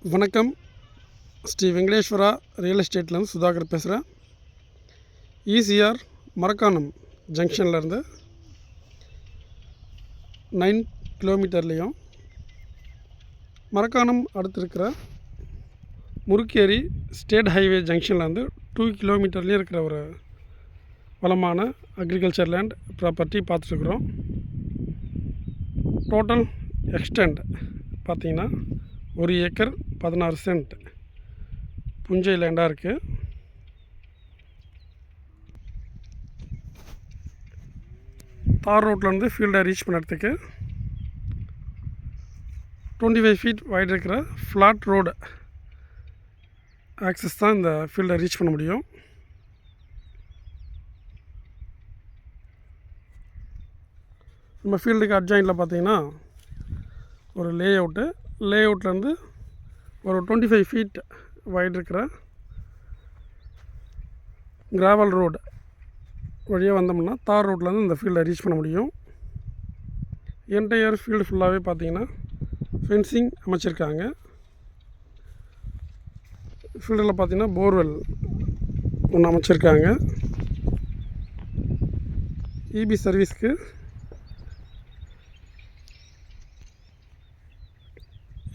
வணக்கம். ஸ்ரீ வெங்கடேஸ்வரா ரியல் எஸ்டேட்லேருந்து சுதாகர் பேசுகிறேன். ஈசிஆர் மரக்காணம் ஜங்ஷன்லேருந்து 9 கிலோமீட்டர்லேயும் மரக்காணம் அடுத்து இருக்கிற முறுக்கேரி ஸ்டேட் ஹைவே ஜங்ஷன்லேருந்து 2 கிலோமீட்டர்லேயும் இருக்கிற ஒரு வளமான அக்ரிகல்ச்சர் லேண்ட் ப்ராப்பர்ட்டி பார்த்துட்ருக்குறோம். டோட்டல் எக்ஸ்டெண்ட் பார்த்திங்கன்னா 1 ஏக்கர் 16 சென்ட் புஞ்சை லேண்டாக இருக்குது. தார் ரோட்லேருந்து ஃபீல்டை ரீச் பண்ணுறதுக்கு 25 ஃபீட் வைட் இருக்கிற ஃப்ளாட் ரோடு ஆக்சஸ் தான் இந்த ஃபீல்டை ரீச் பண்ண முடியும். நம்ம ஃபீல்டுக்கு அட்ஜாயிண்டில் பார்த்தீங்கன்னா ஒரு லே அவுட்லேருந்து ஒரு 25 ஃபீட் வைட் இருக்கிற கிராவல் ரோடு வழியாக வந்தோம்னா தார் ரோட்லேருந்து இந்த ஃபீல்டை ரீச் பண்ண முடியும். என்டையர் ஃபீல்டு ஃபுல்லாகவே பார்த்தீங்கன்னா ஃபென்சிங் அமைச்சிருக்காங்க. ஃபீல்டில் பார்த்தீங்கன்னா போர்வெல் ஒன்று அமைச்சிருக்காங்க. இபி சர்வீஸ்க்கு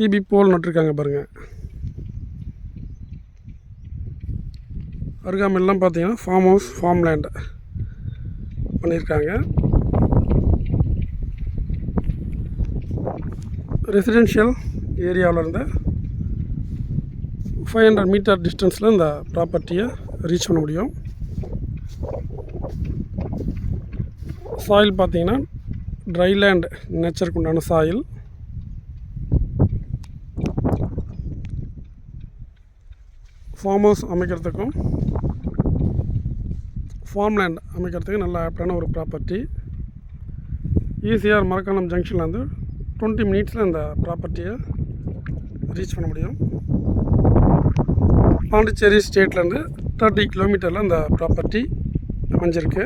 இபி போல் நட்டுருக்காங்க பாருங்கள். அருகாமையெல்லாம் பார்த்தீங்கன்னா ஃபார்ம் ஹவுஸ், ஃபார்ம் லேண்ட் பண்ணியிருக்காங்க. ரெசிடென்ஷியல் ஏரியாவில் இருந்த 500 மீட்டர் டிஸ்டன்ஸில் இந்த ப்ராப்பர்ட்டியை ரீச் பண்ண முடியும். சாயில் பார்த்தீங்கன்னா ட்ரைலேண்ட் நேச்சருக்கு உண்டான சாயில். ஃபார்ம் ஹவுஸ் அமைக்கிறதுக்கும் ஃபார்ம் லேண்ட் அமைக்கிறதுக்கு நல்ல ஆப்டான ஒரு ப்ராப்பர்ட்டி. ஈசிஆர் மரக்காணம் ஜங்ஷன்லேருந்து 20 மினிட்ஸில் இந்த ப்ராப்பர்ட்டியை ரீச் பண்ண முடியும். பாண்டிச்சேரி ஸ்டேட்லேருந்து 30 கிலோமீட்டரில் இந்த ப்ராப்பர்ட்டி அமைஞ்சிருக்கு.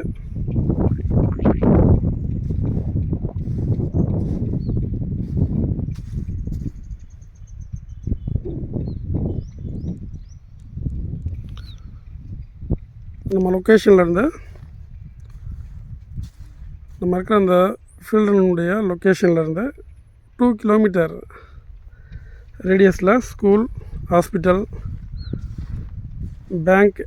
நம்ம லொக்கேஷன்லேருந்து நம்ம இருக்கிற அந்த ஃபீல்டினுடைய லொக்கேஷன்லேருந்து 2 கிலோமீட்டர் ரேடியஸில் school, hospital, bank,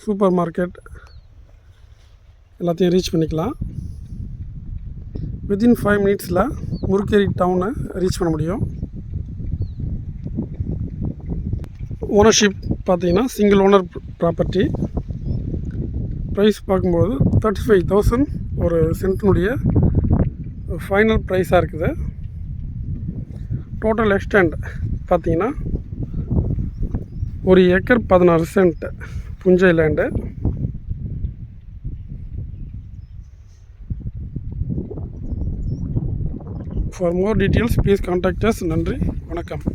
super market எல்லாத்தையும் ரீச் பண்ணிக்கலாம். வித்தின் 5 மினிட்ஸில் முறுக்கேரி டவுனை ரீச் பண்ண முடியும். ஓனர்ஷிப் பார்த்தீங்கன்னா சிங்கிள் ஓனர் ப்ராப்பர்ட்டி. ப்ரைஸ் பார்க்கும்போது 35,000 ஒரு சென்ட்டினுடைய ஃபைனல் ப்ரைஸாக இருக்குது. டோட்டல் எக்ஸ்டெண்ட் பார்த்தீங்கன்னா 1 ஏக்கர் 16 சென்ட் புஞ்சை land. For more details please contact us. நன்றி, வணக்கம்.